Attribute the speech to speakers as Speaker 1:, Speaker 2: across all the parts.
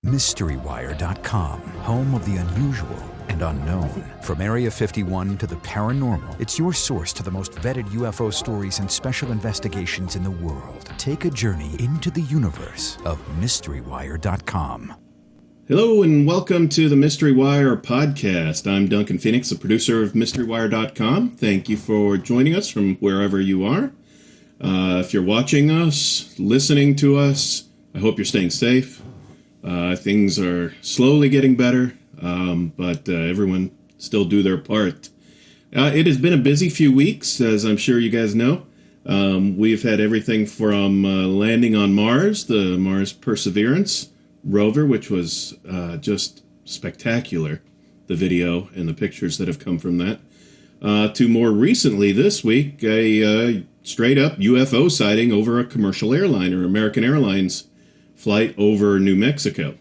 Speaker 1: MysteryWire.com, home of the unusual and unknown. From Area 51 to the paranormal, it's your source to the most vetted UFO stories and special investigations in the world. Take a journey into the universe of MysteryWire.com.
Speaker 2: Hello and welcome to the Mystery Wire podcast. I'm Duncan Phoenix, the producer of MysteryWire.com. Thank you for joining us from wherever you are. If you're watching us, listening to us, I hope you're staying safe. Things are slowly getting better, but everyone still do their part. It has been a busy few weeks, as I'm sure you guys know. We've had everything from landing on Mars, the Mars Perseverance rover, which was just spectacular, the video and the pictures that have come from that, to more recently this week, a straight-up UFO sighting over a commercial airliner, American Airlines flight over New Mexico.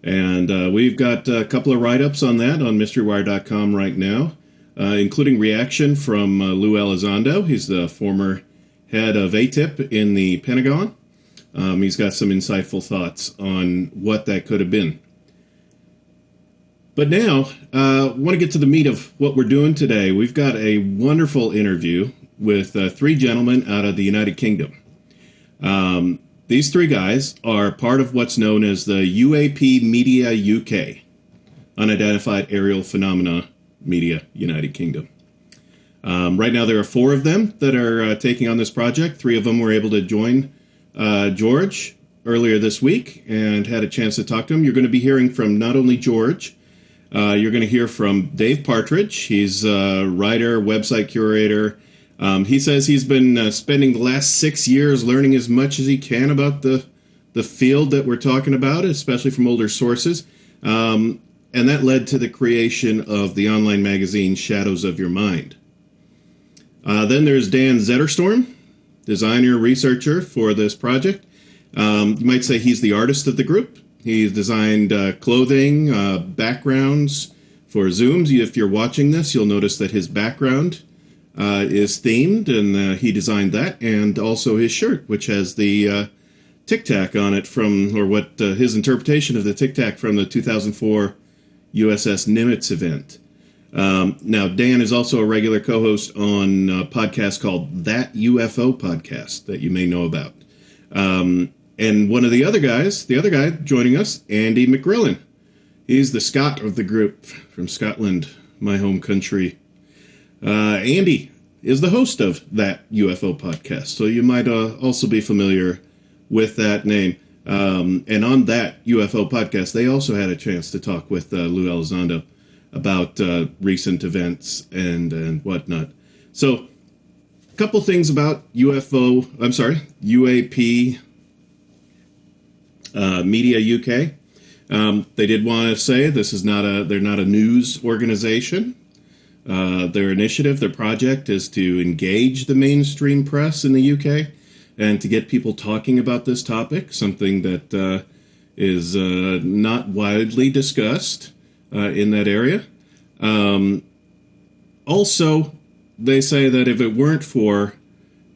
Speaker 2: And we've got a couple of write-ups on that on MysteryWire.com right now, including reaction from Lou Elizondo. He's the former head of ATIP in the Pentagon. He's got some insightful thoughts on what that could have been. But now, I want to get to the meat of what we're doing today. We've got a wonderful interview with three gentlemen out of the United Kingdom. These three guys are part of what's known as the UAP Media UK, Unidentified Aerial Phenomena Media, United Kingdom. Right now there are four of them that are taking on this project. Three of them were able to join George earlier this week and had a chance to talk to him. You're going to be hearing from not only George, you're going to hear from Dave Partridge. He's a writer, website curator. He says he's been spending the last 6 years learning as much as he can about the field that we're talking about, especially from older sources. And that led to the creation of the online magazine Shadows of Your Mind. Then there's Dan Zetterstorm, designer, researcher for this project. You might say he's the artist of the group. He's designed clothing, backgrounds for Zooms. If you're watching this, you'll notice that his background is themed, and he designed that, and also his shirt, which has the Tic Tac on it from, or what his interpretation of the Tic Tac from the 2004 USS Nimitz event. Now, Dan is also a regular co-host on a podcast called That UFO Podcast that you may know about. And one of the other guys, the other guy joining us, Andy McGrillen. He's the Scot of the group from Scotland, my home country. Andy is the host of That UFO Podcast, so you might also be familiar with that name. And on That UFO Podcast, they also had a chance to talk with Lou Elizondo about recent events and whatnot. So, a couple things about UAP Media UK. They did want to say this is they're not a news organization. Their initiative, their project is to engage the mainstream press in the UK and to get people talking about this topic, something that is not widely discussed in that area. Also, they say that if it weren't for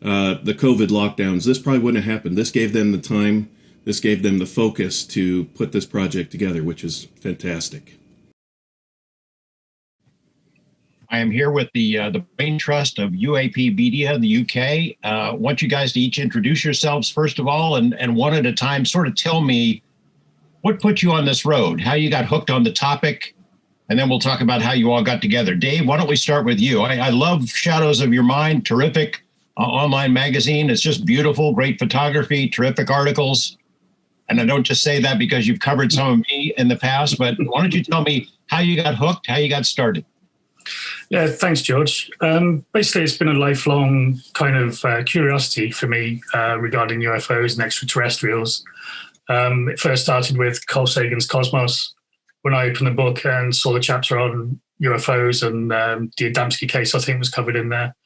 Speaker 2: the COVID lockdowns, this probably wouldn't have happened. This gave them the time, this gave them the focus to put this project together, which is fantastic.
Speaker 3: I am here with the brain trust of UAP Media in the UK. I want you guys to each introduce yourselves, first of all, and one at a time, sort of tell me what put you on this road, how you got hooked on the topic, and then we'll talk about how you all got together. Dave, why don't we start with you? I love Shadows of Your Mind, terrific online magazine. It's just beautiful, great photography, terrific articles. And I don't just say that because you've covered some of me in the past, but why don't you tell me how you got hooked, how you got started?
Speaker 4: Yeah, thanks, George. Basically, it's been a lifelong kind of curiosity for me regarding UFOs and extraterrestrials. It first started with Carl Sagan's Cosmos, when I opened the book and saw the chapter on UFOs, and the Adamski case, I think, was covered in there.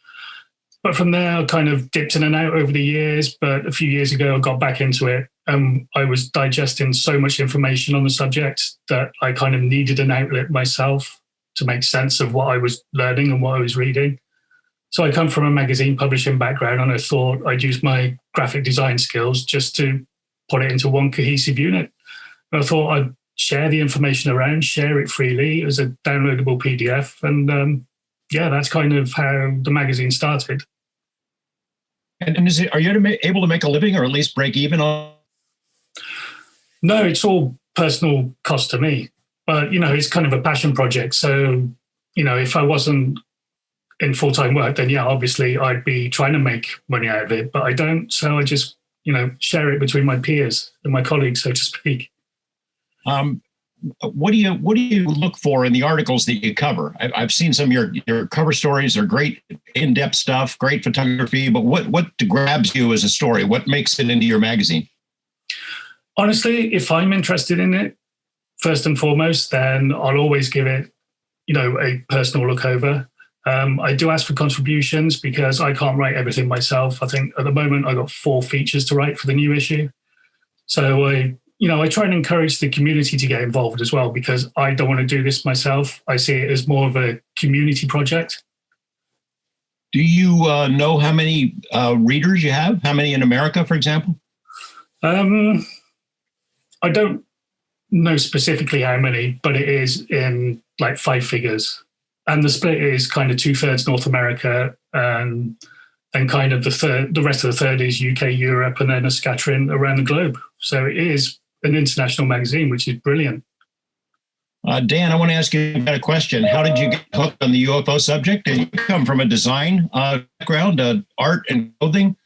Speaker 4: But from there, I kind of dipped in and out over the years. But a few years ago, I got back into it. I was digesting so much information on the subject that I kind of needed an outlet myself to make sense of what I was learning and what I was reading. So I come from a magazine publishing background, and I thought I'd use my graphic design skills just to put it into one cohesive unit. I thought I'd share the information around, share it freely as a downloadable PDF. And that's kind of how the magazine started.
Speaker 3: And are you able to make a living or at least break even on?
Speaker 4: No, it's all personal cost to me. But, it's kind of a passion project. So, if I wasn't in full-time work, then obviously I'd be trying to make money out of it. But I don't. So I just, share it between my peers and my colleagues, so to speak.
Speaker 3: What do you look for in the articles that you cover? I've seen some of your cover stories are great, in-depth stuff, great photography. But what grabs you as a story? What makes it into your magazine?
Speaker 4: Honestly, if I'm interested in it, first and foremost, then I'll always give it, a personal look over. I do ask for contributions because I can't write everything myself. I think at the moment I got 4 features to write for the new issue. So I try and encourage the community to get involved as well, because I don't want to do this myself. I see it as more of a community project.
Speaker 3: Do you know how many readers you have? How many in America, for example?
Speaker 4: I don't know specifically how many, but it is in like 5 figures. And the split is kind of 2/3 North America and kind of the rest of the third is UK, Europe, and then a scattering around the globe. So it is an international magazine, which is brilliant.
Speaker 3: Dan, I want to ask you a question. How did you get hooked on the UFO subject? You come from a design background, art and clothing.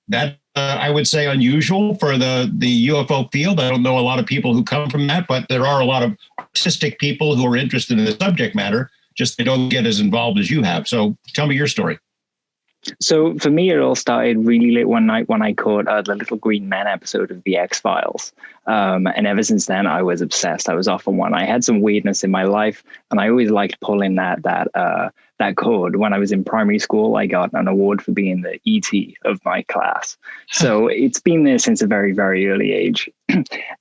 Speaker 3: That I would say unusual for the UFO field. I don't know a lot of people who come from that, but there are a lot of artistic people who are interested in the subject matter. Just they don't get as involved as you have. So tell me your story.
Speaker 5: So for me, it all started really late one night when I caught the Little Green Men episode of The X-Files. And ever since then, I was obsessed. I was off on one. I had some weirdness in my life, and I always liked pulling that code. When I was in primary school, I got an award for being the ET of my class. So it's been there since a very, very early age.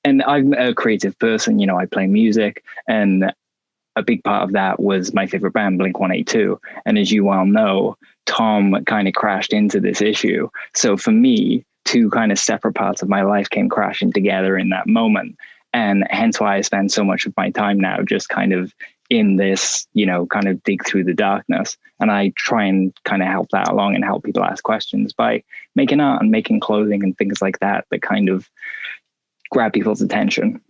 Speaker 5: And I'm a creative person. I play music, and a big part of that was my favorite band, Blink-182. And as you well know, Tom kind of crashed into this issue. So for me, 2 kind of separate parts of my life came crashing together in that moment. And hence why I spend so much of my time now just kind of in this, kind of dig through the darkness. And I try and kind of help that along and help people ask questions by making art and making clothing and things like that kind of grab people's attention.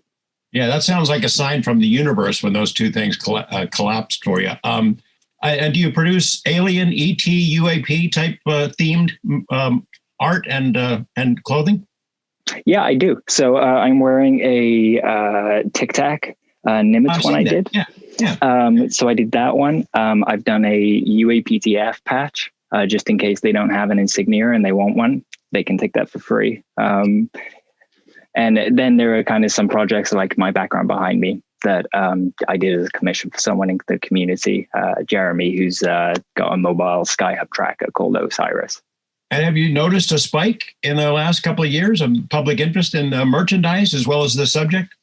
Speaker 3: Yeah, that sounds like a sign from the universe when those 2 things collapsed for you. Do you produce alien, ET, UAP type themed art and clothing?
Speaker 5: Yeah, I do. So I'm wearing a Tic Tac Nimitz one I did.
Speaker 3: Yeah.
Speaker 5: So I did that one. I've done a UAPTF patch just in case they don't have an insignia and they want one. They can take that for free. And then there are kind of some projects like my background behind me that I did as a commission for someone in the community, Jeremy, who's got a mobile Skyhub tracker called Osiris.
Speaker 3: And have you noticed a spike in the last couple of years of public interest in merchandise as well as the subject?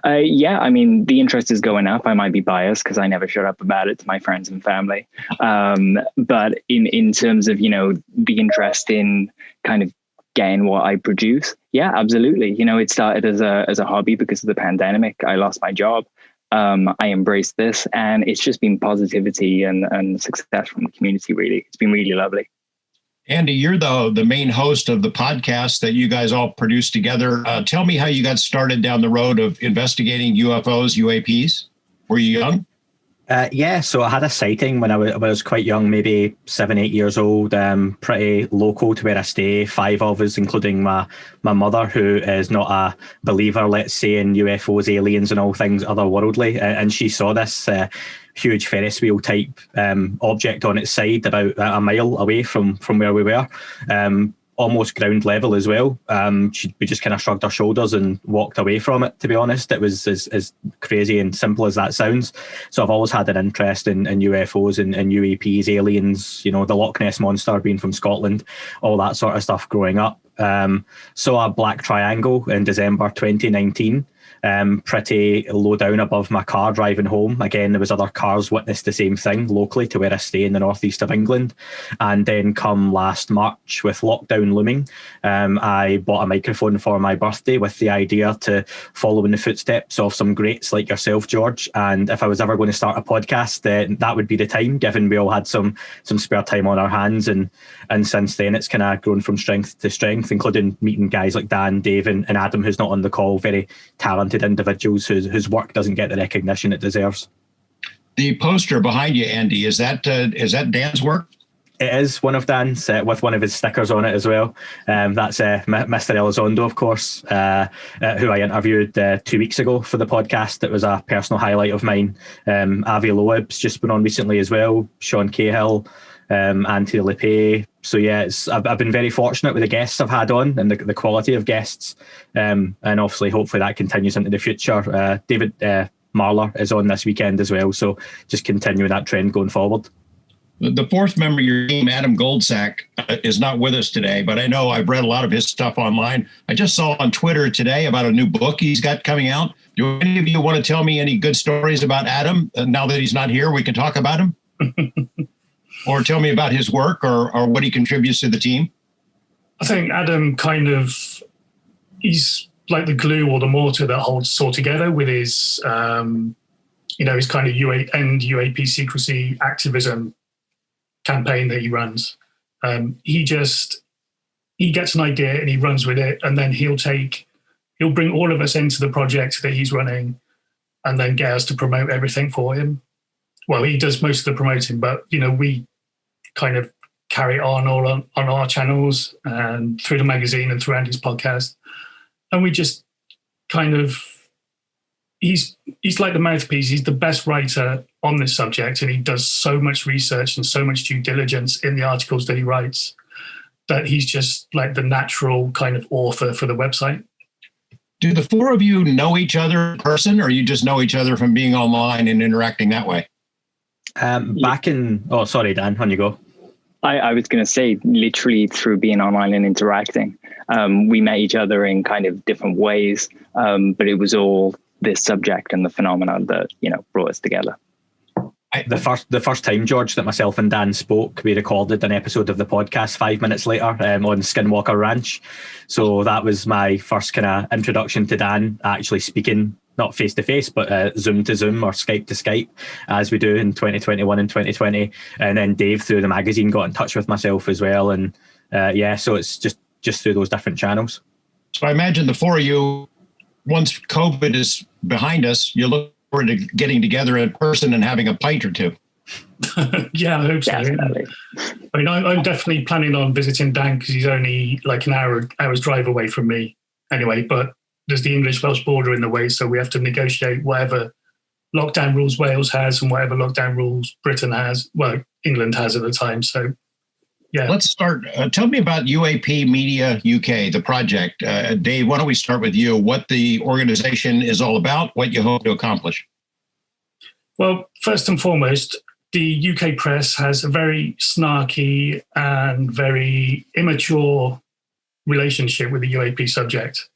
Speaker 5: Yeah, I mean, the interest is going up. I might be biased because I never shut up about it to my friends and family. But in terms of, the interest in kind of getting what I produce, yeah, absolutely. It started as a hobby because of the pandemic. I lost my job. I embraced this, and it's just been positivity and success from the community, really. It's been really lovely.
Speaker 3: Andy, you're the main host of the podcast that you guys all produce together. Tell me how you got started down the road of investigating UFOs, UAPs. Were you young?
Speaker 6: Yeah, so I had a sighting when I was quite young, maybe 7, 8 years old, pretty local to where I stay, 5 of us, including my mother, who is not a believer, let's say, in UFOs, aliens and all things otherworldly. And she saw this huge Ferris wheel type object on its side about a mile away from where we were. Almost ground level as well. We just kind of shrugged our shoulders and walked away from it, to be honest. It was as crazy and simple as that sounds. So I've always had an interest in UFOs and UAPs, aliens, the Loch Ness Monster, being from Scotland, all that sort of stuff growing up. Saw a black triangle in December 2019. pretty low down above my car driving home. Again, there was other cars witnessed the same thing locally to where I stay in the northeast of England. And then come last March, with lockdown looming, I bought a microphone for my birthday with the idea to follow in the footsteps of some greats like yourself, George. And if I was ever going to start a podcast, then that would be the time, given we all had some spare time on our hands. And since then, it's kind of grown from strength to strength, including meeting guys like Dan, Dave, and Adam, who's not on the call, very talented individuals whose work doesn't get the recognition it deserves. The
Speaker 3: poster behind you, Andy, is that Dan's work?
Speaker 6: It is one of Dan's, with one of his stickers on it as well. That's Mr. Elizondo, of course, who I interviewed 2 weeks ago for the podcast. It was a personal highlight of mine. Avi Loeb's just been on recently as well, Sean Cahill, Anthony Lepay. So yeah, I've been very fortunate with the guests I've had on and the quality of guests. And obviously, hopefully that continues into the future. David Marler is on this weekend as well. So just continuing that trend going forward.
Speaker 3: The fourth member of your team, Adam Goldsack, is not with us today, but I know I've read a lot of his stuff online. I just saw on Twitter today about a new book he's got coming out. Do any of you want to tell me any good stories about Adam? Now that he's not here, we can talk about him. Or tell me about his work or what he contributes to the team.
Speaker 4: I think Adam he's like the glue or the mortar that holds us all together with his, his kind of UAP secrecy activism campaign that he runs. He gets an idea and he runs with it, and then he'll bring all of us into the project that he's running and then get us to promote everything for him. Well, he does most of the promoting, but we kind of carry it on all on our channels and through the magazine and through Andy's podcast. And we just kind of, he's like the mouthpiece. He's the best writer on this subject, and he does so much research and so much due diligence in the articles that he writes that he's just like the natural kind of author for the website.
Speaker 3: Do the four of you know each other in person, or you just know each other from being online and interacting that way?
Speaker 6: Sorry, Dan, on you go.
Speaker 5: I was going to say, literally through being online and interacting, we met each other in kind of different ways, but it was all this subject and the phenomenon that brought us together.
Speaker 6: The first time, George, that myself and Dan spoke, we recorded an episode of the podcast 5 minutes later on Skinwalker Ranch. So that was my first kind of introduction to Dan, actually speaking, not face to face, but Zoom to Zoom or Skype to Skype, as we do in 2021 and 2020. And then Dave, through the magazine, got in touch with myself as well. And so it's just through those different channels.
Speaker 3: So I imagine the four of you, once COVID is behind us, you look forward to getting together in person and having a pint or two.
Speaker 4: Yeah, I hope so.
Speaker 5: Definitely.
Speaker 4: I mean, I'm definitely planning on visiting Dan because he's only like an hour's drive away from me anyway, but there's the English-Welsh border in the way, so we have to negotiate whatever lockdown rules Wales has and whatever lockdown rules Britain has, well, England has at the time. So, yeah.
Speaker 3: Let's start. Tell me about UAP Media UK, the project. Dave, why don't we start with you? What the organization is all about, what you hope to accomplish?
Speaker 4: Well, first and foremost, the UK press has a very snarky and very immature relationship with the UAP subject.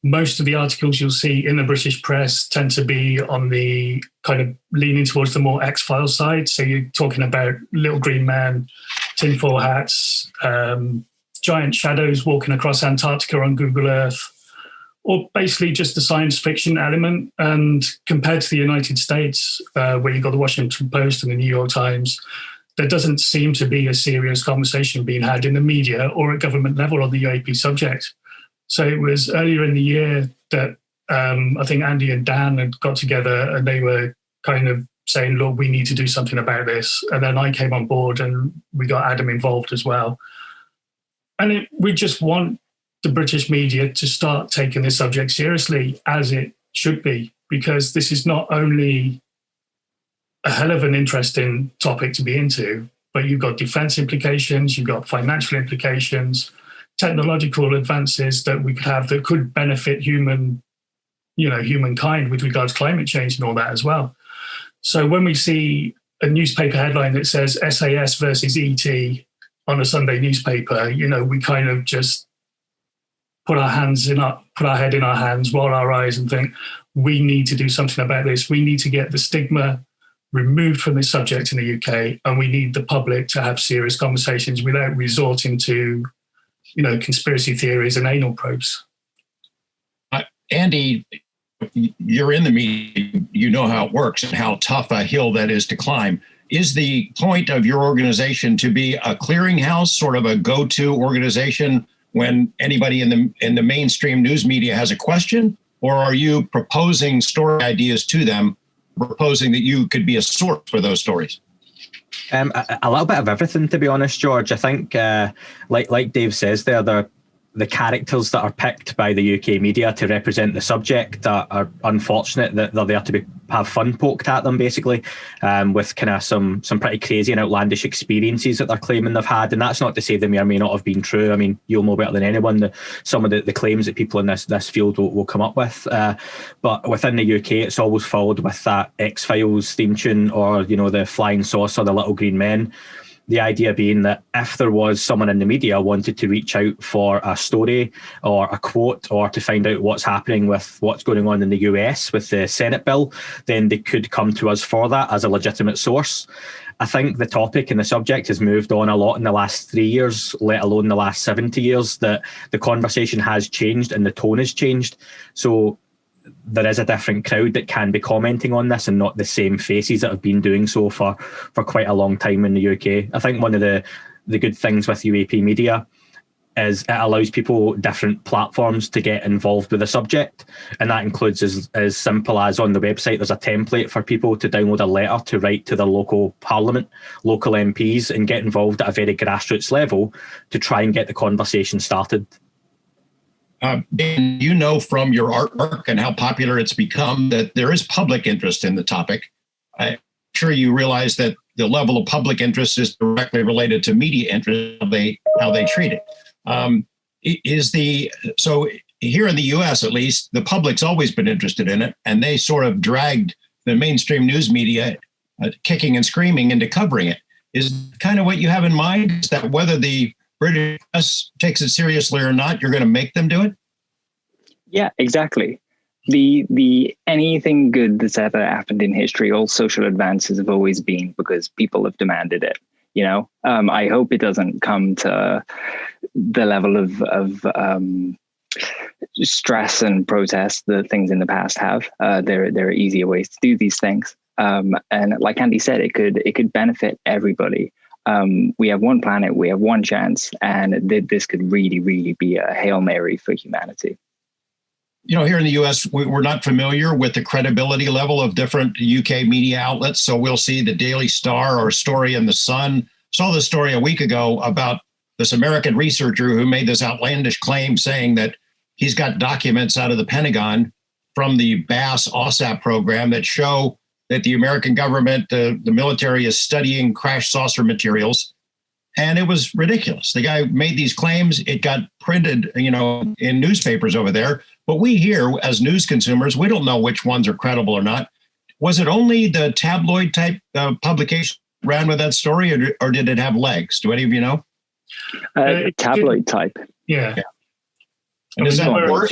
Speaker 4: Most of the articles you'll see in the British press tend to be on the kind of leaning towards the more X-Files side. So you're talking about little green men, tinfoil hats, giant shadows walking across Antarctica on Google Earth, or basically just the science fiction element. And compared to the United States, where you've got the Washington Post and the New York Times, there doesn't seem to be a serious conversation being had in the media or at government level on the UAP subject. So it was earlier in the year that I think Andy and Dan had got together and they were kind of saying, look, we need to do something about this. And then I came on board and we got Adam involved as well. And we just want the British media to start taking this subject seriously, as it should be, because this is not only a hell of an interesting topic to be into, but you've got defense implications, you've got financial implications, technological advances that we could have that could benefit humankind with regards to climate change and all that as well. So when we see a newspaper headline that says SAS versus ET on a Sunday newspaper, we kind of just put our head in our hands, roll our eyes, and think, we need to do something about this. We need to get the stigma removed from this subject in the UK, and we need the public to have serious conversations without resorting to, conspiracy theories and anal probes.
Speaker 3: Andy, you're in the media. You know how it works and how tough a hill that is to climb. Is the point of your organization to be a clearinghouse, sort of a go-to organization when anybody in the mainstream news media has a question, or are you proposing story ideas to them, proposing that you could be a source for those stories?
Speaker 6: A little bit of everything, to be honest, George. I think, like Dave says there, the characters that are picked by the UK media to represent the subject are unfortunate that they're there to have fun poked at them, basically, with kind of some pretty crazy and outlandish experiences that they're claiming they've had. And that's not to say they may or may not have been true. I mean, you'll know better than anyone some of the claims that people in this field will come up with. But within the UK, it's always followed with that X-Files theme tune, or, the flying saucer, the little green men. The idea being that if there was someone in the media wanted to reach out for a story or a quote, or to find out what's happening with what's going on in the US with the Senate bill, then they could come to us for that as a legitimate source. I think the topic and the subject has moved on a lot in the last 3 years, let alone the last 70 years, that the conversation has changed and the tone has changed. So there is a different crowd that can be commenting on this, and not the same faces that have been doing so for quite a long time in the UK. I think one of the good things with UAP Media is it allows people different platforms to get involved with the subject, and that includes as simple as on the website there's a template for people to download a letter to write to their local parliament, local MPs, and get involved at a very grassroots level to try and get the conversation started.
Speaker 3: Dan, from your artwork and how popular it's become that there is public interest in the topic. I'm sure you realize that the level of public interest is directly related to media interest, how they treat it. So here in the US, at least, the public's always been interested in it, and they sort of dragged the mainstream news media kicking and screaming into covering it. Is kind of what you have in mind, is that whether the British press takes it seriously or not, you're going to make them do it?
Speaker 5: Yeah, exactly. The anything good that's ever happened in history, all social advances have always been because people have demanded it. I hope it doesn't come to the level of stress and protest that things in the past have. There are easier ways to do these things, and like Andy said, it could benefit everybody. We have one planet, we have one chance, and this could really, really be a Hail Mary for humanity.
Speaker 3: Here in the US, we're not familiar with the credibility level of different UK media outlets. So we'll see the Daily Star or story in the Sun. Saw this story a week ago about this American researcher who made this outlandish claim saying that he's got documents out of the Pentagon from the BASS OSAP program that show that the American government, the military, is studying crash saucer materials. And it was ridiculous. The guy made these claims. It got printed, in newspapers over there. But we here, as news consumers, we don't know which ones are credible or not. Was it only the tabloid type publication that ran with that story, or did it have legs? Do any of you know?
Speaker 5: Tabloid type.
Speaker 4: Yeah.
Speaker 3: And is that worse?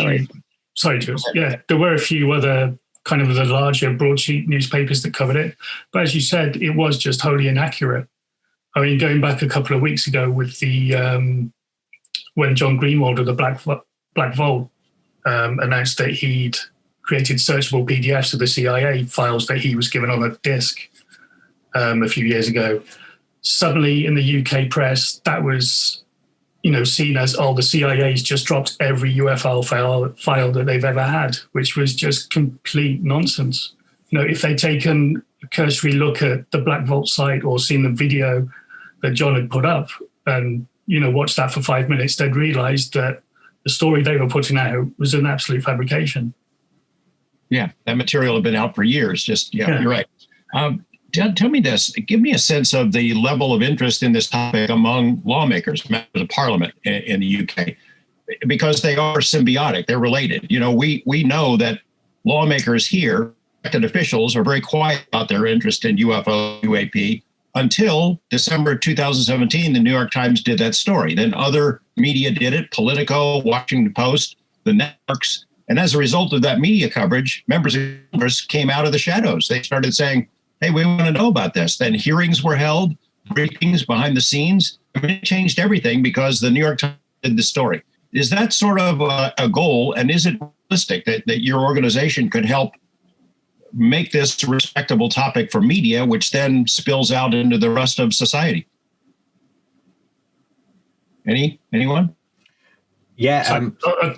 Speaker 4: Sorry, Jules. Yeah, there were a few other kind of the larger broadsheet newspapers that covered it. But as you said, it was just wholly inaccurate. I mean, going back a couple of weeks ago with the when John Greenwald of the Black Vault announced that he'd created searchable PDFs of the CIA files that he was given on a disk a few years ago. Suddenly in the UK press, that was, seen as, the CIA's just dropped every UFO file that they've ever had, which was just complete nonsense. If they'd taken a cursory look at the Black Vault site or seen the video that John had put up and, watched that for 5 minutes, they'd realized that the story they were putting out was an absolute fabrication.
Speaker 3: Yeah, that material had been out for years. You're right. Tell me this. Give me a sense of the level of interest in this topic among lawmakers, members of parliament in the UK, because they are symbiotic. They're related. We know that lawmakers here, elected officials, are very quiet about their interest in UFO, UAP. until December 2017, the New York Times did that story. Then other media did it, Politico, Washington Post, the networks. And as a result of that media coverage, members of Congress came out of the shadows. They started saying, hey, we want to know about this. Then hearings were held, briefings behind the scenes. I mean, it changed everything because the New York Times did the story. Is that sort of a goal? And is it realistic that your organization could help make this a respectable topic for media, which then spills out into the rest of society? Anyone?
Speaker 4: Yeah.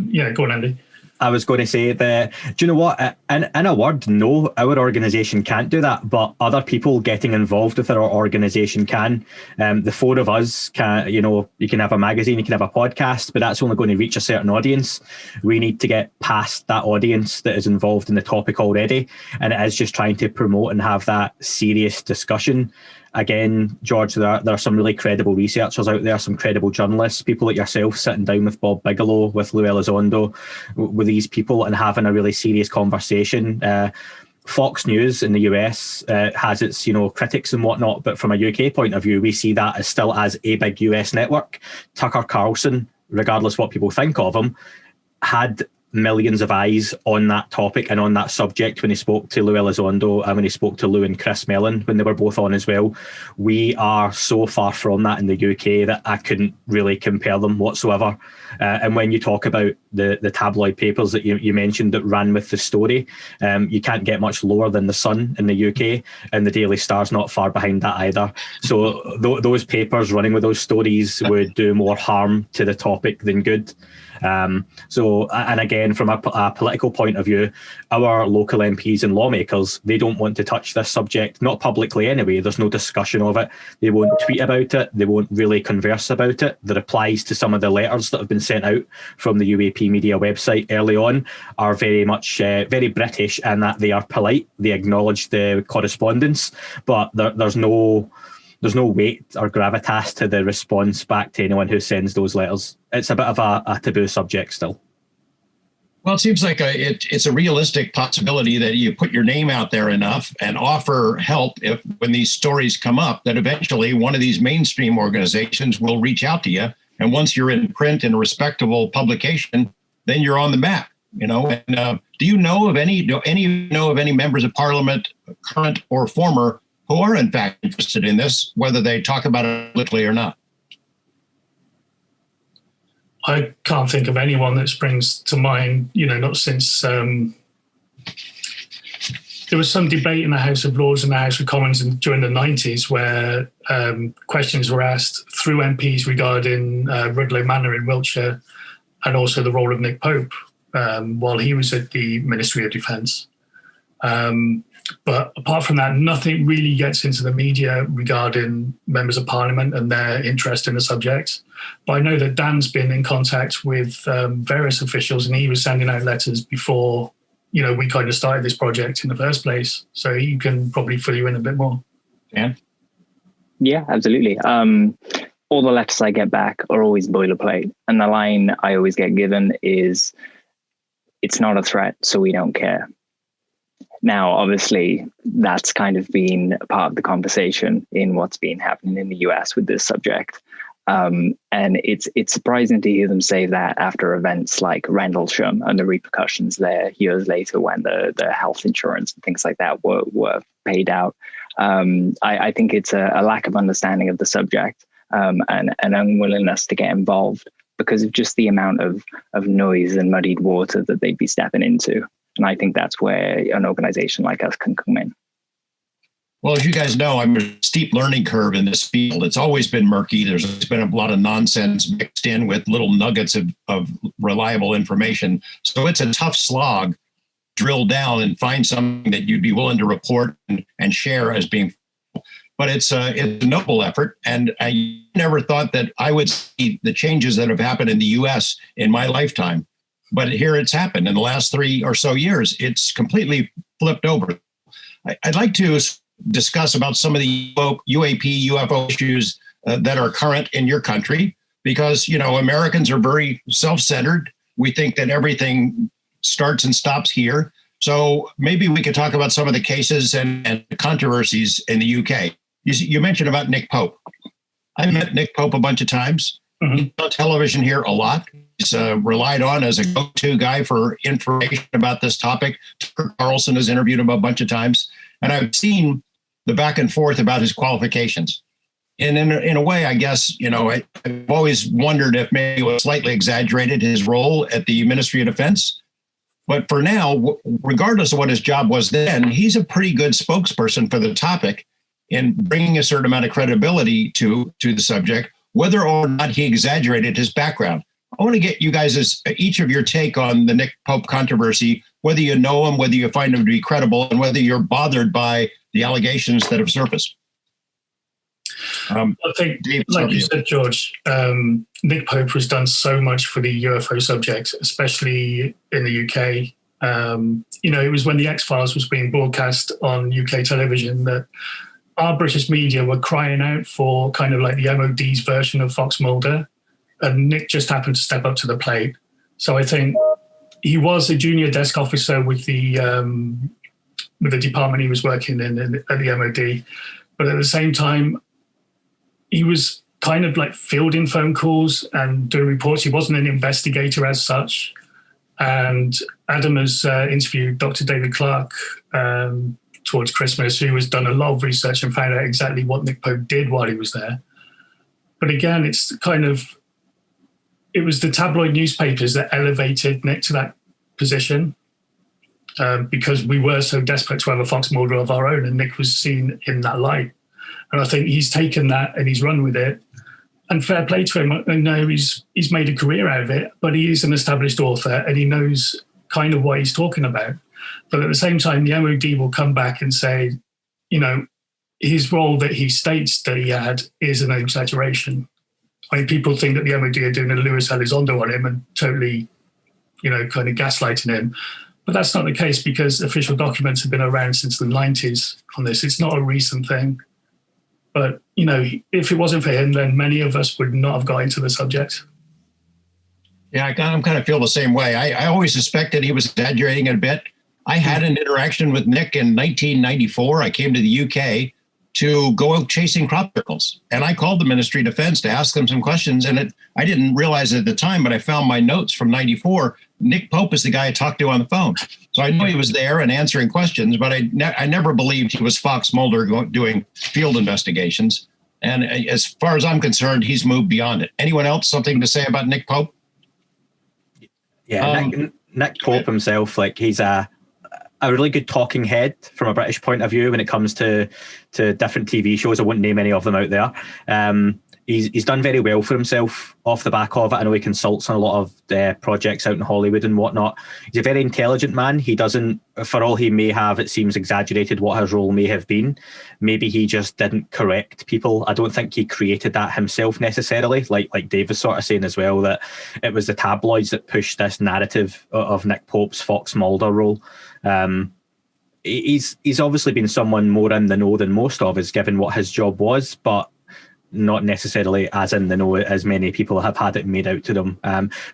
Speaker 4: Yeah, go on, Andy.
Speaker 6: I was going to say that, do you know what? In a word, no, our organisation can't do that, but other people getting involved with our organisation can. The four of us can, you can have a magazine, you can have a podcast, but that's only going to reach a certain audience. We need to get past that audience that is involved in the topic already. And it is just trying to promote and have that serious discussion. Again, George, there are some really credible researchers out there, some credible journalists, people like yourself sitting down with Bob Bigelow, with Lou Elizondo, with these people and having a really serious conversation. Fox News in the US has its, critics and whatnot, but from a UK point of view, we see that as still as a big US network. Tucker Carlson, regardless what people think of him, had millions of eyes on that topic and on that subject when he spoke to Lou Elizondo and when he spoke to Lou and Chris Mellon when they were both on as well. We are so far from that in the UK that I couldn't really compare them whatsoever. And when you talk about the tabloid papers that you mentioned that ran with the story, you can't get much lower than The Sun in the UK, and the Daily Star's not far behind that either. So those papers running with those stories would do more harm to the topic than good. And again, from a political point of view, our local MPs and lawmakers, they don't want to touch this subject, not publicly anyway. There's no discussion of it. They won't tweet about it. They won't really converse about it. The replies to some of the letters that have been sent out from the UAP Media website early on are very much very British, and that they are polite. They acknowledge the correspondence, but there's no weight or gravitas to the response back to anyone who sends those letters. It's a bit of a taboo subject still.
Speaker 3: Well, it seems like it's a realistic possibility that you put your name out there enough and offer help when these stories come up, that eventually one of these mainstream organizations will reach out to you. And once you're in print in a respectable publication, then you're on the map. And do you know of any members of Parliament, current or former, who are in fact interested in this, whether they talk about it publicly or not?
Speaker 4: I can't think of anyone that springs to mind, not since there was some debate in the House of Lords and the House of Commons during the 90s where questions were asked through MPs regarding Rudloe Manor in Wiltshire, and also the role of Nick Pope while he was at the Ministry of Defence. But apart from that, nothing really gets into the media regarding members of Parliament and their interest in the subject. But I know that Dan's been in contact with various officials, and he was sending out letters before, we kind of started this project in the first place. So he can probably fill you in a bit more.
Speaker 3: Dan?
Speaker 5: Yeah, absolutely. All the letters I get back are always boilerplate. And the line I always get given is, "It's not a threat, so we don't care." Now, obviously, that's kind of been a part of the conversation in what's been happening in the US with this subject. And it's surprising to hear them say that after events like Randall Sherman and the repercussions there years later when the health insurance and things like that were paid out. I think it's a lack of understanding of the subject and an unwillingness to get involved because of just the amount of noise and muddied water that they'd be stepping into. And I think that's where an organization like us can come in.
Speaker 3: Well, as you guys know, I'm a steep learning curve in this field. It's always been murky. There's been a lot of nonsense mixed in with little nuggets of reliable information. So it's a tough slog, drill down and find something that you'd be willing to report and share as being. But it's a noble effort. And I never thought that I would see the changes that have happened in the US in my lifetime. But here it's happened in the last 3 or so years. It's completely flipped over. I'd like to discuss about some of the UAP, UFO issues that are current in your country, because, Americans are very self-centered. We think that everything starts and stops here. So maybe we could talk about some of the cases and controversies in the UK. You mentioned about Nick Pope. I met Nick Pope a bunch of times. Mm-hmm. He's on television here a lot. He's relied on as a go-to guy for information about this topic. Tucker Carlson has interviewed him a bunch of times. And I've seen the back and forth about his qualifications. And in a way, I guess, I've always wondered if maybe it was slightly exaggerated his role at the Ministry of Defense. But for now, regardless of what his job was then, he's a pretty good spokesperson for the topic in bringing a certain amount of credibility to the subject, whether or not he exaggerated his background. I want to get you guys each of your take on the Nick Pope controversy, whether you know him, whether you find him to be credible, and whether you're bothered by the allegations that have surfaced.
Speaker 4: I think, like you said, George, Nick Pope has done so much for the UFO subject, especially in the UK. It was when the X-Files was being broadcast on UK television that our British media were crying out for kind of like the MOD's version of Fox Mulder, and Nick just happened to step up to the plate. So I think he was a junior desk officer with the department he was working in at the MOD, but at the same time, he was kind of like fielding phone calls and doing reports. He wasn't an investigator as such. And Adam has interviewed Dr. David Clark towards Christmas, who has done a lot of research and found out exactly what Nick Pope did while he was there. But again, it was the tabloid newspapers that elevated Nick to that position because we were so desperate to have a Fox Mulder of our own, and Nick was seen in that light. And I think he's taken that and he's run with it. And fair play to him. I know he's made a career out of it, but he is an established author and he knows kind of what he's talking about. But at the same time, the MOD will come back and say, his role that he states that he had is an exaggeration. I mean, people think that the MOD are doing a Lewis Elizondo on him and totally, kind of gaslighting him. But that's not the case because official documents have been around since the 90s on this. It's not a recent thing. But, if it wasn't for him, then many of us would not have got into the subject.
Speaker 3: Yeah, I kind of feel the same way. I always suspected he was exaggerating a bit. I had an interaction with Nick in 1994. I came to the UK to go out chasing crop circles. And I called the Ministry of Defense to ask them some questions. And I didn't realize it at the time, but I found my notes from 94. Nick Pope is the guy I talked to on the phone. So I know he was there and answering questions, but I never believed he was Fox Mulder doing field investigations. And as far as I'm concerned, he's moved beyond it. Anyone else something to say about Nick Pope?
Speaker 6: Yeah, Nick Pope himself, he's a really good talking head from a British point of view when it comes to different TV shows. I won't name any of them out there. He's done very well for himself off the back of it. I know he consults on a lot of projects out in Hollywood and whatnot. He's a very intelligent man. He doesn't, for all he may have, it seems exaggerated what his role may have been. Maybe he just didn't correct people. I don't think he created that himself necessarily. Like Dave was sort of saying as well, that it was the tabloids that pushed this narrative of Nick Pope's Fox Mulder role. He's obviously been someone more in the know than most of us, given what his job was, but not necessarily as in the know as many people have had it made out to them.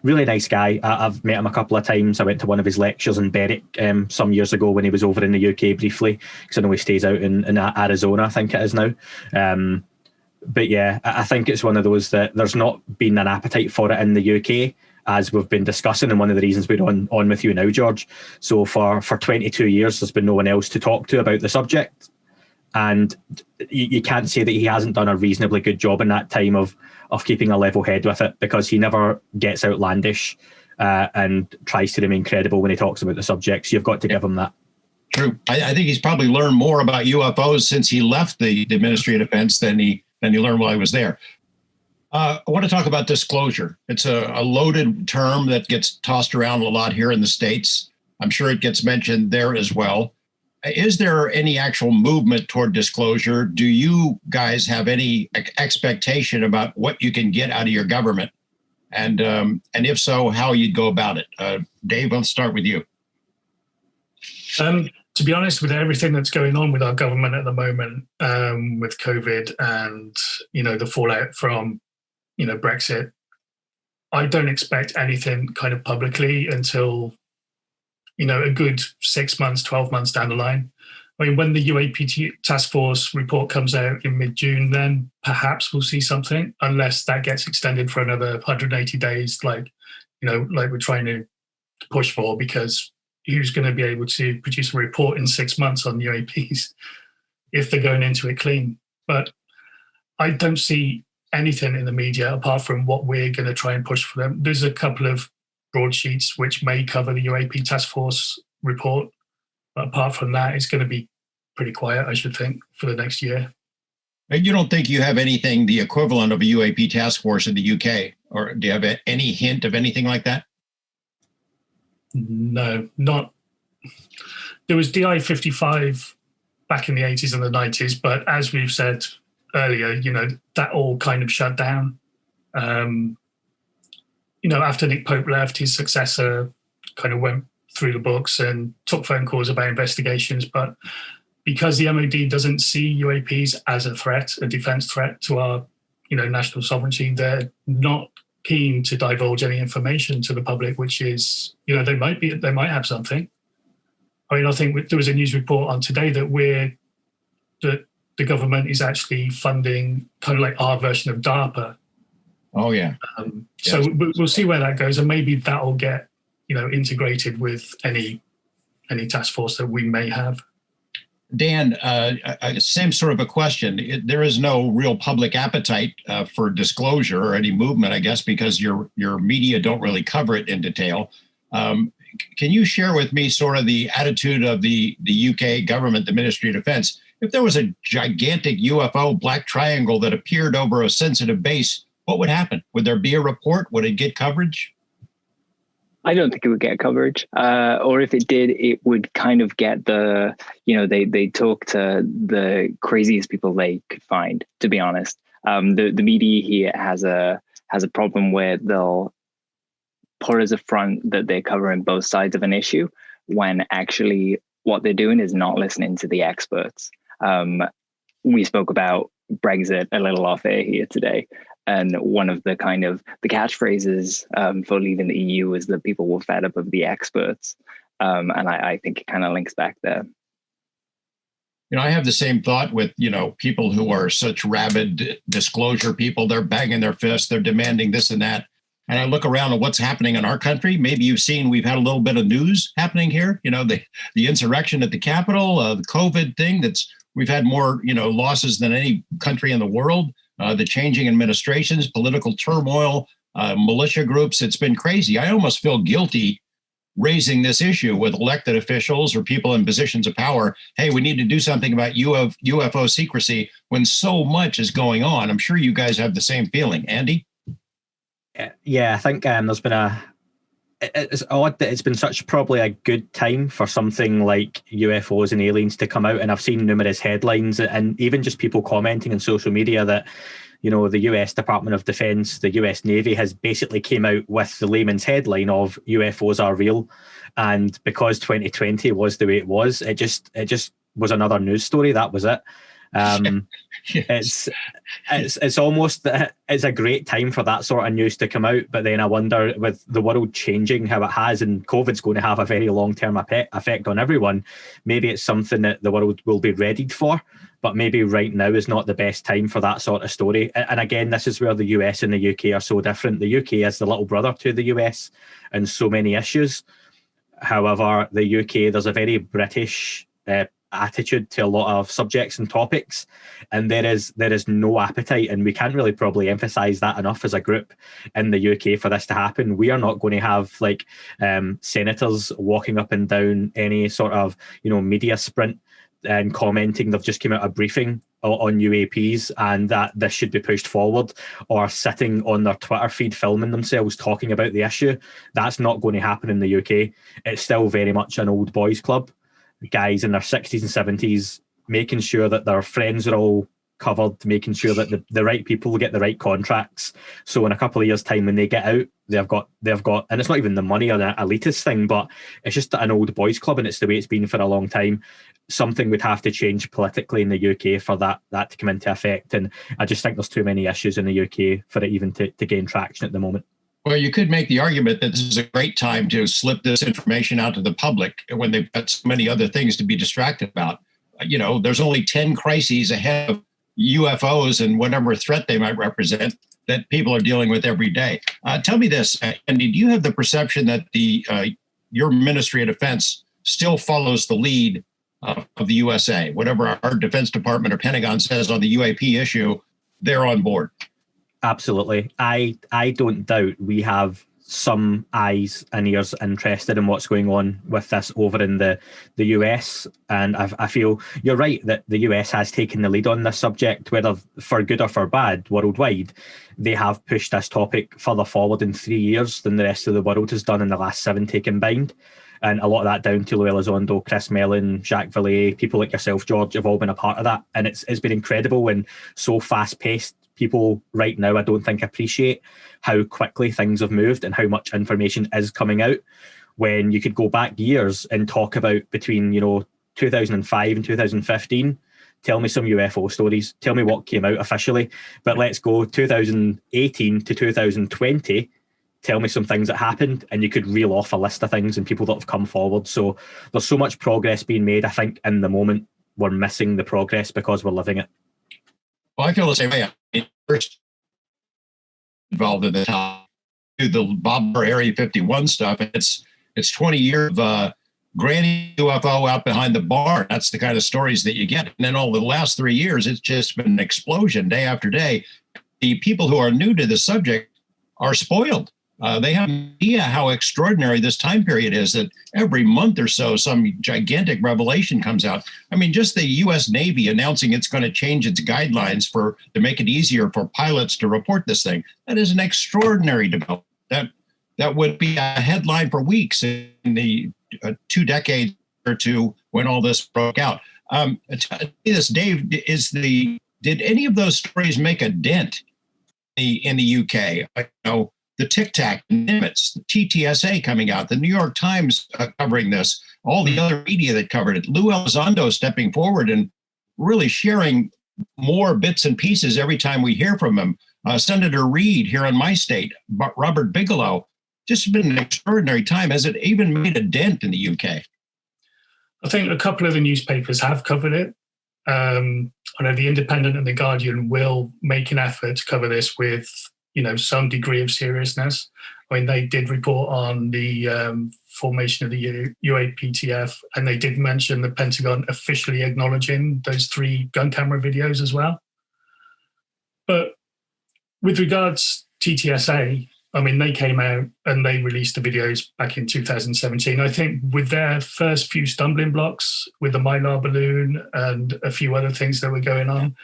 Speaker 6: Really nice guy. I've met him a couple of times. I went to one of his lectures in Berwick some years ago when he was over in the UK briefly, because I know he stays out in Arizona, I think it is now. But yeah, I think it's one of those that there's not been an appetite for it in the UK, as we've been discussing, and one of the reasons we're on with you now, George. So for 22 years, there's been no one else to talk to about the subject. And you can't say that he hasn't done a reasonably good job in that time of keeping a level head with it, because he never gets outlandish and tries to remain credible when he talks about the subject. So you've got to give him that.
Speaker 3: True. I think he's probably learned more about UFOs since he left the Ministry of Defense than he learned while he was there. I want to talk about disclosure. It's a loaded term that gets tossed around a lot here in the States. I'm sure it gets mentioned there as well. Is there any actual movement toward disclosure? Do you guys have any expectation about what you can get out of your government? And if so, how you'd go about it? Dave, let's start with you.
Speaker 4: To be honest, with everything that's going on with our government at the moment, with COVID and, the fallout from, Brexit, I don't expect anything kind of publicly until, a good 6 months, 12 months down the line. I mean, when the UAP task force report comes out in mid-June, then perhaps we'll see something, unless that gets extended for another 180 days, like we're trying to push for, because who's going to be able to produce a report in 6 months on UAPs if they're going into it clean? But I don't see anything in the media apart from what we're going to try and push for them. There's a couple of broadsheets which may cover the UAP task force report, but apart from that, it's going to be pretty quiet, I should think, for the next year.
Speaker 3: And you don't think you have anything the equivalent of a UAP task force in the UK, or do you have any hint of anything like that?
Speaker 4: No, not. There was DI-55 back in the 80s and the 90s, but as we've said earlier, that all kind of shut down. After Nick Pope left, his successor kind of went through the books and took phone calls about investigations, but because the MOD doesn't see UAPs as a threat, a defense threat to our, national sovereignty, they're not keen to divulge any information to the public, which is, they might have something. I mean, I think there was a news report on today that the government is actually funding kind of like our version of DARPA.
Speaker 3: Oh yeah.
Speaker 4: So we'll see where that goes, and maybe that'll get integrated with any task force that we may have.
Speaker 3: Dan, same sort of a question. There is no real public appetite for disclosure or any movement, I guess, because your media don't really cover it in detail. Can you share with me sort of the attitude of the UK government, the Ministry of Defense? If there was a gigantic UFO black triangle that appeared over a sensitive base, what would happen? Would there be a report? Would it get coverage?
Speaker 5: I don't think it would get coverage. Or if it did, it would kind of get they talk to the craziest people they could find, to be honest. The media here has a problem where they'll put as a front that they're covering both sides of an issue, when actually what they're doing is not listening to the experts. We spoke about Brexit a little off air here today. And one of the kind of the catchphrases for leaving the EU is that people were fed up of the experts. And I think it kind of links back there.
Speaker 3: I have the same thought with, people who are such rabid disclosure people. They're banging their fists. They're demanding this and that. And I look around at what's happening in our country. Maybe you've seen we've had a little bit of news happening here. The insurrection at the Capitol, the COVID thing. We've had more, losses than any country in the world. The changing administrations, political turmoil, militia groups. It's been crazy. I almost feel guilty raising this issue with elected officials or people in positions of power. Hey, we need to do something about UFO secrecy when so much is going on. I'm sure you guys have the same feeling. Andy?
Speaker 6: Yeah, I think there's been it's odd that it's been such probably a good time for something like UFOs and aliens to come out. And I've seen numerous headlines and even just people commenting on social media that, the US Department of Defense, the US Navy has basically came out with the layman's headline of UFOs are real. And because 2020 was the way it was, it just was another news story. That was it.
Speaker 3: Yes.
Speaker 6: It's almost that it's a great time for that sort of news to come out, but then I wonder, with the world changing how it has, and COVID's going to have a very long-term effect on everyone, maybe it's something that the world will be readied for, but maybe right now is not the best time for that sort of story. And again, this is where the US and the UK are so different. The UK is the little brother to the US in so many issues. However, the UK, there's a very British attitude to a lot of subjects and topics, and there is no appetite, and we can't really probably emphasize that enough as a group in the UK for this to happen. We are not going to have senators walking up and down any sort of media sprint and commenting they've just came out a briefing on UAPs and that this should be pushed forward, or sitting on their Twitter feed filming themselves talking about the issue. That's not going to happen in the UK. It's still very much an old boys club. Guys in their 60s and 70s making sure that their friends are all covered, making sure that the right people get the right contracts. So in a couple of years' time, when they get out, they've got, and it's not even the money or the elitist thing, but it's just an old boys club, and it's the way it's been for a long time. Something would have to change politically in the UK for that to come into effect. And I just think there's too many issues in the UK for it even to gain traction at the moment.
Speaker 3: Well, you could make the argument that this is a great time to slip this information out to the public when they've got so many other things to be distracted about. there's only 10 crises ahead of UFOs and whatever threat they might represent that people are dealing with every day. Tell me this, Andy, do you have the perception that your Ministry of Defense still follows the lead of the USA? Whatever our Defense Department or Pentagon says on the UAP issue, they're on board. Absolutely. I don't doubt we have some eyes and ears interested in what's going on with this over in the US. And I feel you're right that the US has taken the lead on this subject, whether for good or for bad, worldwide. They have pushed this topic further forward in 3 years than the rest of the world has done in the last 70 combined. And a lot of that down to Luella Elizondo, Chris Mellon, Jacques Vallée, people like yourself, George, have all been a part of that. And it's been incredible and so fast-paced. People right now, I don't think, appreciate how quickly things have moved and how much information is coming out. When you could go back years and talk about between 2005 and 2015, tell me some UFO stories, tell me what came out officially. But let's go 2018 to 2020, tell me some things that happened, and you could reel off a list of things and people that have come forward. So there's so much progress being made. I think in the moment we're missing the progress because we're living it. Well, I feel the same way. First involved in the Bob Area 51 stuff. It's 20 years of granny UFO out behind the barn. That's the kind of stories that you get. And then over the last 3 years, it's just been an explosion day after day. The people who are new to the subject are spoiled. They have no idea how extraordinary this time period is, that every month or so, some gigantic revelation comes out. I mean, just the U.S. Navy announcing it's going to change its guidelines to make it easier for pilots to report this thing. That is an extraordinary development. That would be a headline for weeks in the 2 decades or two when all this broke out. Dave, did any of those stories make a dent in the UK? I know the Tic Tac, Nimitz, the TTSA coming out, the New York Times covering this, all the other media that covered it, Lou Elizondo stepping forward and really sharing more bits and pieces every time we hear from him. Senator Reid here in my state, Robert Bigelow. Just been an extraordinary time. Has it even made a dent in the UK?
Speaker 4: I think a couple of the newspapers have covered it. I know the Independent and the Guardian will make an effort to cover this with some degree of seriousness. I mean, they did report on the formation of the UAPTF, and they did mention the Pentagon officially acknowledging those 3 gun camera videos as well. But with regards to TTSA, I mean, they came out and they released the videos back in 2017. I think with their first few stumbling blocks with the Mylar balloon and a few other things that were going on,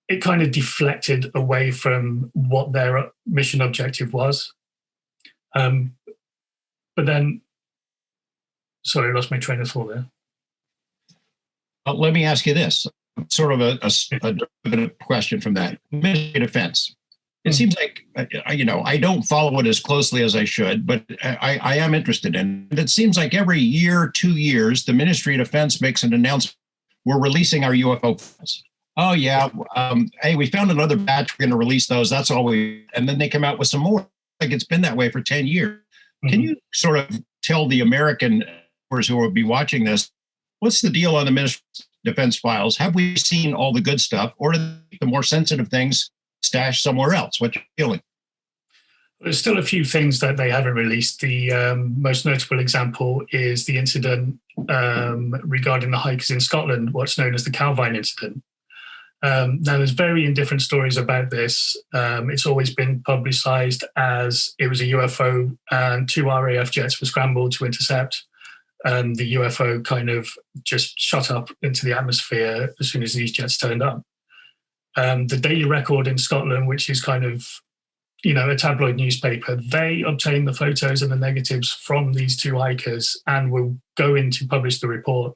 Speaker 4: it kind of deflected away from what their mission objective was. But then, sorry, I lost my train of thought there.
Speaker 3: Let me ask you this, sort of a question from that. Ministry of Defense. It seems like, I don't follow it as closely as I should, but I am interested in it. It seems like every year, 2 years, the Ministry of Defense makes an announcement, we're releasing our UFO files. Oh, yeah. Hey, we found another batch. We're going to release those. That's all and then they come out with some more. Like it's been that way for 10 years. Mm-hmm. Can you sort of tell the American viewers who will be watching this, what's the deal on the Ministry of Defense files? Have we seen all the good stuff, or are the more sensitive things stashed somewhere else? What's your feeling?
Speaker 4: There's still a few things that they haven't released. The most notable example is the incident regarding the hikers in Scotland, what's known as the Calvine incident. Now, there's varying different stories about this. It's always been publicised as it was a UFO and 2 RAF jets were scrambled to intercept, and the UFO kind of just shot up into the atmosphere as soon as these jets turned up. The Daily Record in Scotland, which is kind of, a tabloid newspaper, they obtained the photos and the negatives from these 2 hikers and will go in to publish the report.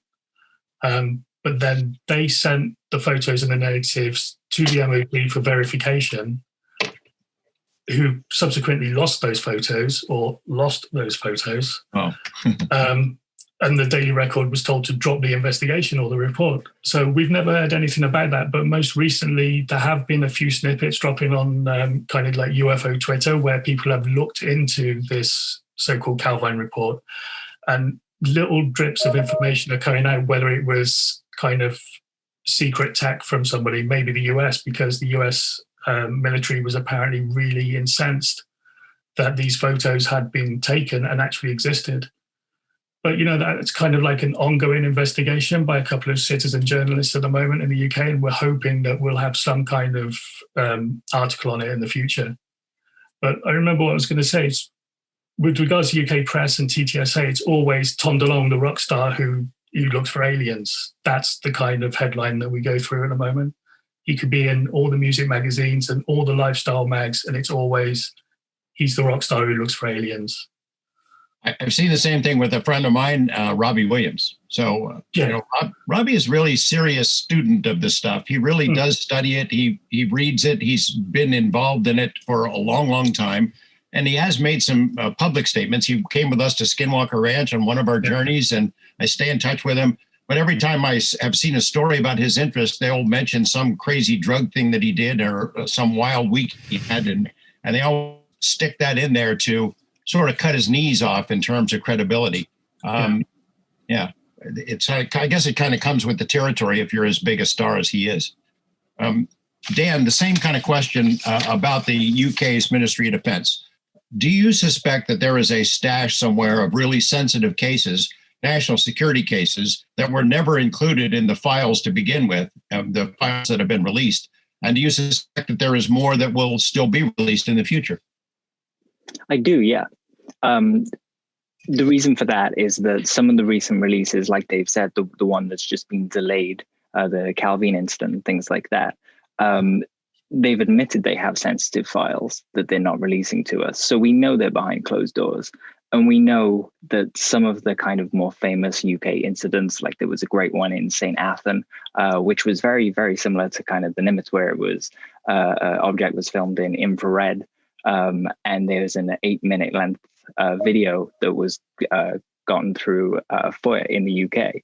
Speaker 4: But then they sent the photos and the negatives to the MOD for verification, who subsequently lost those photos. Oh. And the Daily Record was told to drop the investigation or the report. So we've never heard anything about that. But most recently, there have been a few snippets dropping on kind of like UFO Twitter, where people have looked into this so-called Calvine report, and little drips of information are coming out, whether it was kind of secret tech from somebody, maybe the US, because the US military was apparently really incensed that these photos had been taken and actually existed. But, that's kind of like an ongoing investigation by a couple of citizen journalists at the moment in the UK, and we're hoping that we'll have some kind of article on it in the future. But I remember what I was going to say. With regards to UK press and TTSA, it's always Tom DeLonge, the rock star who looks for aliens. That's the kind of headline that we go through at the moment. He could be in all the music magazines and all the lifestyle mags, and it's always, he's the rock star who looks for aliens.
Speaker 3: I've seen the same thing with a friend of mine, Robbie Williams. So, Robbie is really serious student of this stuff. He really does study it. He reads it. He's been involved in it for a long, long time. And he has made some public statements. He came with us to Skinwalker Ranch on one of our journeys, and I stay in touch with him. But every time I have seen a story about his interest, they'll mention some crazy drug thing that he did or some wild week he had. And they all stick that in there to sort of cut his knees off in terms of credibility. It's, I guess it kind of comes with the territory if you're as big a star as he is. Dan, the same kind of question about the UK's Ministry of Defence. Do you suspect that there is a stash somewhere of really sensitive cases, national security cases, that were never included in the files to begin with, the files that have been released? And do you suspect that there is more that will still be released in the future?
Speaker 5: I do, yeah. The reason for that is that some of the recent releases, like Dave said, the one that's just been delayed, the Calvin incident, things like that, they've admitted they have sensitive files that they're not releasing to us. So we know they're behind closed doors. And we know that some of the kind of more famous UK incidents, like there was a great one in St. Athan, which was very, very similar to kind of the Nimitz, where it was object was filmed in infrared. And there's an 8-minute length video that was gotten through FOIA in the UK.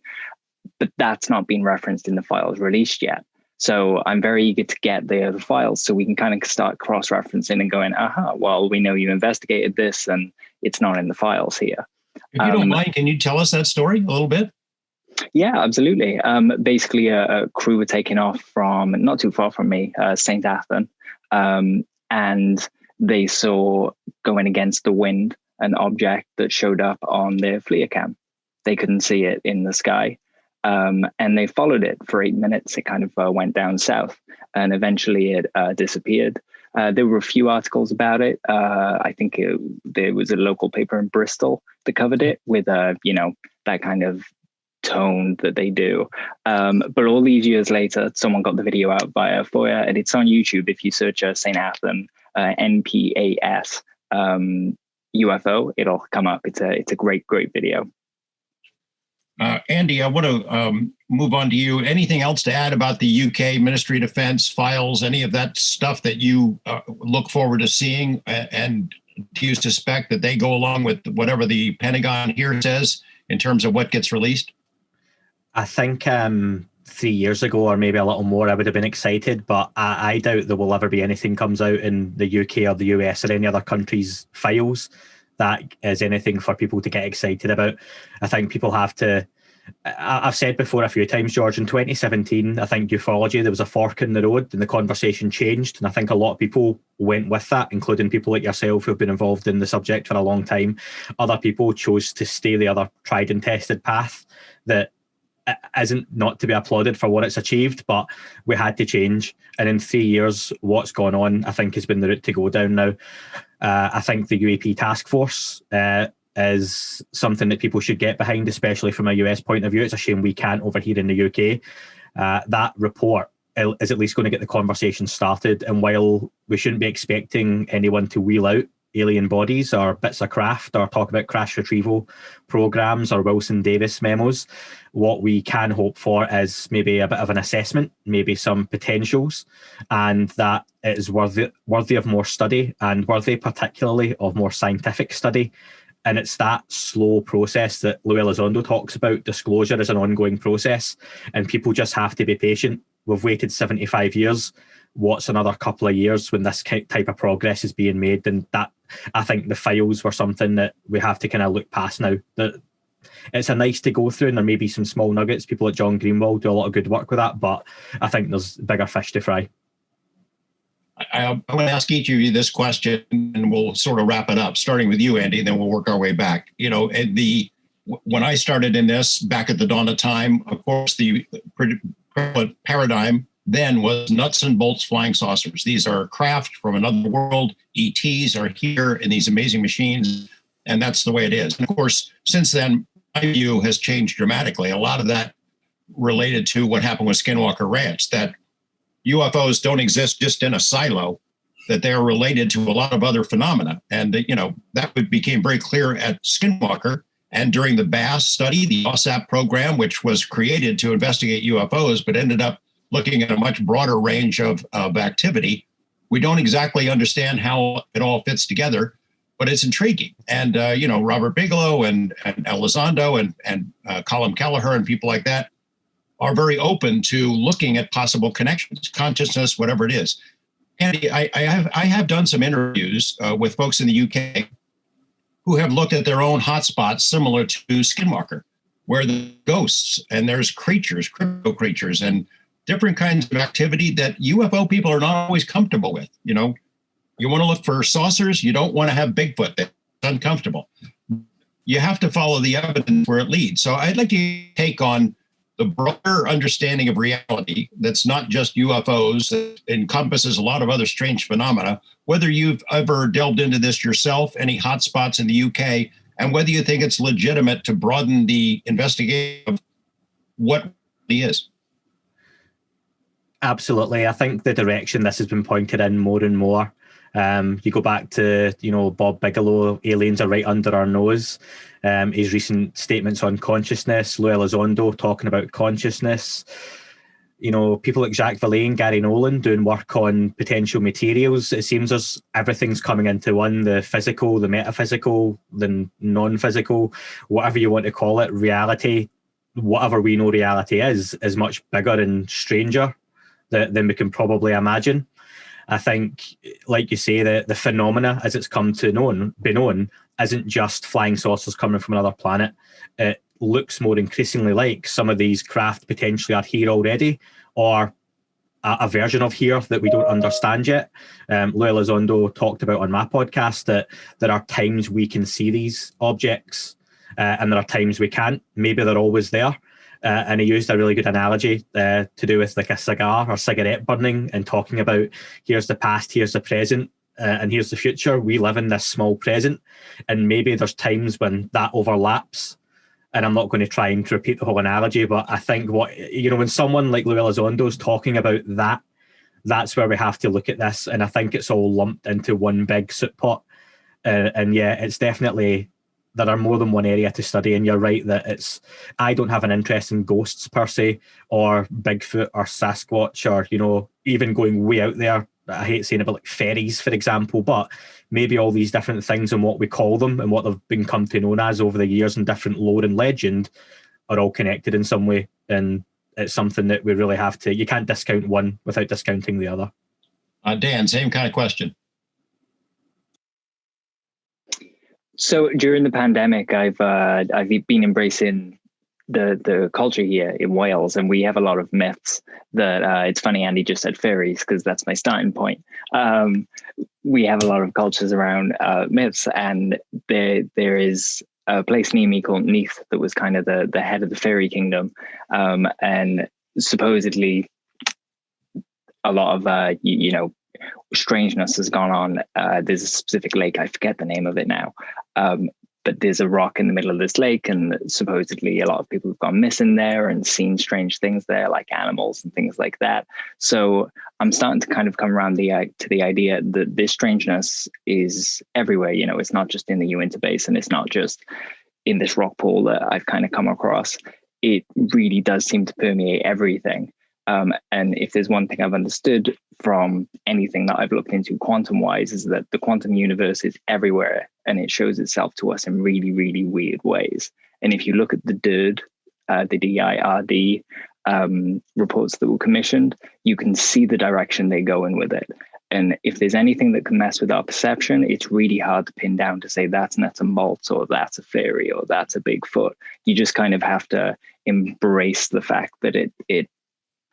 Speaker 5: But that's not been referenced in the files released yet. So I'm very eager to get the files so we can kind of start cross-referencing and going, well, we know you investigated this and it's not in the files here.
Speaker 3: If you don't mind, can you tell us that story a little bit?
Speaker 5: Yeah, absolutely. Basically, a crew were taken off from not too far from me, St. Athan, and they saw, going against the wind, an object that showed up on their FLIR cam. They couldn't see it in the sky. And they followed it for 8 minutes. It kind of went down south, and eventually it disappeared. There were a few articles about it. I think there was a local paper in Bristol that covered it with, that kind of tone that they do. But all these years later, someone got the video out via FOIA, and it's on YouTube. If you search St. Athan, NPAS UFO, it'll come up. It's a great video.
Speaker 3: Andy, I want to move on to you. Anything else to add about the UK Ministry of Defence files, any of that stuff that you look forward to seeing? And do you suspect that they go along with whatever the Pentagon here says in terms of what gets released?
Speaker 6: I think 3 years ago, or maybe a little more, I would have been excited, but I doubt there will ever be anything comes out in the UK or the US or any other country's files that is anything for people to get excited about. I think people have to, I've said before a few times, George, in 2017, I think ufology, there was a fork in the road and the conversation changed. And I think a lot of people went with that, including people like yourself who've been involved in the subject for a long time. Other people chose to stay the other tried and tested path that isn't not to be applauded for what it's achieved, but we had to change. And in 3 years, what's gone on, I think, has been the route to go down now. I think the UAP task force is something that people should get behind, especially from a US point of view. It's a shame we can't over here in the UK. That report is at least going to get the conversation started. And while we shouldn't be expecting anyone to wheel out alien bodies or bits of craft or talk about crash retrieval programs or Wilson Davis memos, what we can hope for is maybe a bit of an assessment, maybe some potentials, and that it is worthy of more study, and worthy particularly of more scientific study. And it's that slow process that Lou Elizondo talks about. Disclosure is an ongoing process, and people just have to be patient. We've waited 75 years. What's another couple of years when this type of progress is being made? And that, I think the files were something that we have to kind of look past now. That it's a nice to go through, and there may be some small nuggets. People like John Greenwald do a lot of good work with that, but I think there's bigger fish to fry.
Speaker 3: I want to ask each of you this question, and we'll sort of wrap it up, starting with you, Andy, then we'll work our way back. When I started in this back at the dawn of time, of course, the paradigm then was nuts and bolts flying saucers. These are craft from another world. ETs are here in these amazing machines, and that's the way it is. And of course, since then, my view has changed dramatically. A lot of that related to what happened with Skinwalker Ranch, that UFOs don't exist just in a silo, that they're related to a lot of other phenomena. And, that became very clear at Skinwalker. And during the BASS study, the OSAP program, which was created to investigate UFOs, but ended up looking at a much broader range of activity, we don't exactly understand how it all fits together, but it's intriguing. And, Robert Bigelow and Elizondo and Colin Kelleher and people like that are very open to looking at possible connections, consciousness, whatever it is. Andy, I have done some interviews with folks in the UK who have looked at their own hotspots similar to Skinwalker, where the ghosts and there's creatures, crypto creatures, and different kinds of activity that UFO people are not always comfortable with. You want to look for saucers, you don't want to have Bigfoot. That's uncomfortable. You have to follow the evidence where it leads. So I'd like to take on the broader understanding of reality that's not just UFOs, that encompasses a lot of other strange phenomena, whether you've ever delved into this yourself, any hotspots in the UK, and whether you think it's legitimate to broaden the investigation of what it is.
Speaker 6: Absolutely. I think the direction this has been pointed in more and more. You go back to, Bob Bigelow, aliens are right under our nose. His recent statements on consciousness, Lou Elizondo talking about consciousness. People like Jacques Vallée, Gary Nolan doing work on potential materials. It seems as everything's coming into one, the physical, the metaphysical, the non-physical, whatever you want to call it. Reality, whatever we know reality is much bigger and stranger than we can probably imagine. I think, like you say, the phenomena as it's come to be known isn't just flying saucers coming from another planet. It looks more increasingly like some of these craft potentially are here already, or a version of here that we don't understand yet. Lou Elizondo talked about on my podcast that there are times we can see these objects and there are times we can't. Maybe they're always there. And he used a really good analogy to do with like a cigar or cigarette burning and talking about here's the past, here's the present, and here's the future. We live in this small present, and maybe there's times when that overlaps. And I'm not going to try and repeat the whole analogy, but I think when someone like Lou Elizondo is talking about that, that's where we have to look at this. And I think it's all lumped into one big soup pot. And yeah, it's definitely, there are more than one area to study, and you're right that I don't have an interest in ghosts per se, or Bigfoot or Sasquatch, or, even going way out there. I hate saying about like fairies, for example, but maybe all these different things and what we call them and what they've come to known as over the years and different lore and legend are all connected in some way. And it's something that we really have to, you can't discount one without discounting the other.
Speaker 3: Dan, same kind of question.
Speaker 5: So during the pandemic, I've been embracing the culture here in Wales, and we have a lot of myths that it's funny Andy just said fairies because that's my starting point. We have a lot of cultures around myths, and there is a place near me called Neath that was kind of the head of the fairy kingdom, and supposedly a lot of strangeness has gone on. There's a specific lake, I forget the name of it now, but there's a rock in the middle of this lake, and supposedly a lot of people have gone missing there and seen strange things there, like animals and things like that. So I'm starting to kind of come around to the idea that this strangeness is everywhere. It's not just in the Uinta Basin, it's not just in this rock pool that I've kind of come across. It really does seem to permeate everything. And if there's one thing I've understood from anything that I've looked into quantum-wise, is that the quantum universe is everywhere, and it shows itself to us in really, really weird ways. And if you look at the DIRD, the DIRD reports that were commissioned, you can see the direction they go in with it. And if there's anything that can mess with our perception, it's really hard to pin down to say that's nuts and bolts, or that's a fairy, or that's a Bigfoot. You just kind of have to embrace the fact that it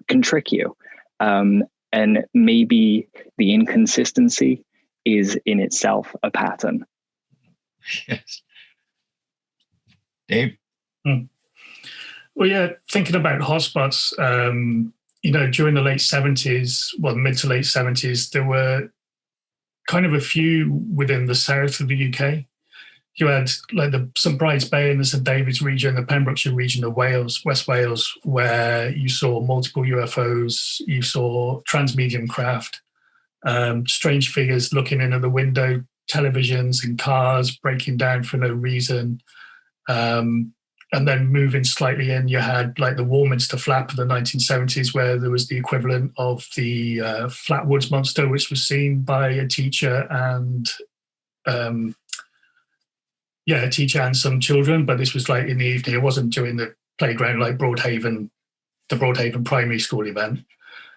Speaker 5: can trick you. And maybe the inconsistency is in itself a pattern.
Speaker 3: Yes. Dave?
Speaker 4: Well, yeah, thinking about hotspots, during the late 70s, mid to late 70s, there were kind of a few within the south of the UK. You had like the St Bride's Bay and the St David's region, the Pembrokeshire region of Wales, West Wales, where you saw multiple UFOs, you saw transmedium craft, strange figures looking in at the window, televisions and cars breaking down for no reason. And then moving slightly in, you had like the Warminster Flap of the 1970s, where there was the equivalent of the Flatwoods Monster, which was seen by a teacher and some children. But this was like in the evening. It wasn't during the playground like the Broadhaven Primary School event.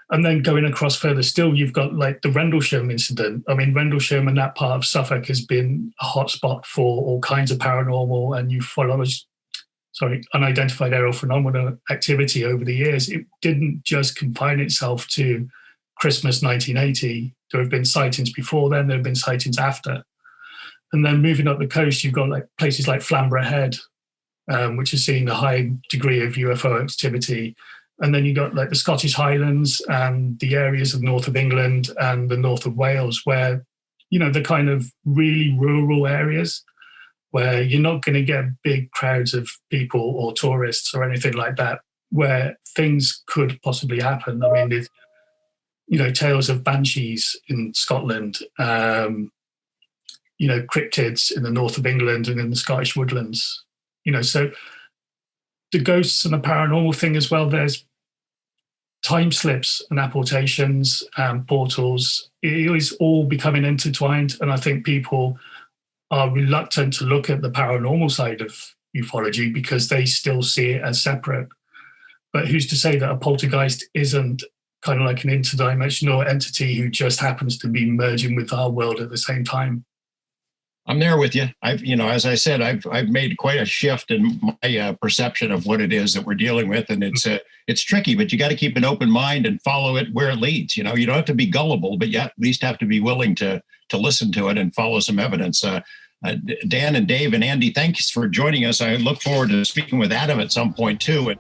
Speaker 4: And then going across further still, you've got like the Randall Sherman incident. I mean, Randall Sherman, that part of Suffolk, has been a hotspot for all kinds of paranormal and unidentified aerial phenomena activity over the years. It didn't just confine itself to Christmas 1980. There have been sightings before then, there have been sightings after. And then moving up the coast, you've got like places like Flamborough Head, which has seen a high degree of UFO activity. And then you got like the Scottish Highlands and the areas of north of England and the north of Wales, where, the kind of really rural areas where you're not going to get big crowds of people or tourists or anything like that, where things could possibly happen. I mean, there's, tales of banshees in Scotland, cryptids in the north of England and in the Scottish woodlands. So the ghosts and the paranormal thing as well, there's time slips and apportations and portals. It is all becoming intertwined. And I think people are reluctant to look at the paranormal side of ufology because they still see it as separate. But who's to say that a poltergeist isn't kind of like an interdimensional entity who just happens to be merging with our world at the same time?
Speaker 3: I'm there with you. As I said, I've made quite a shift in my perception of what it is that we're dealing with, and it's tricky. But you got to keep an open mind and follow it where it leads. You don't have to be gullible, but you at least have to be willing to listen to it and follow some evidence. Dan and Dave and Andy, thanks for joining us. I look forward to speaking with Adam at some point too.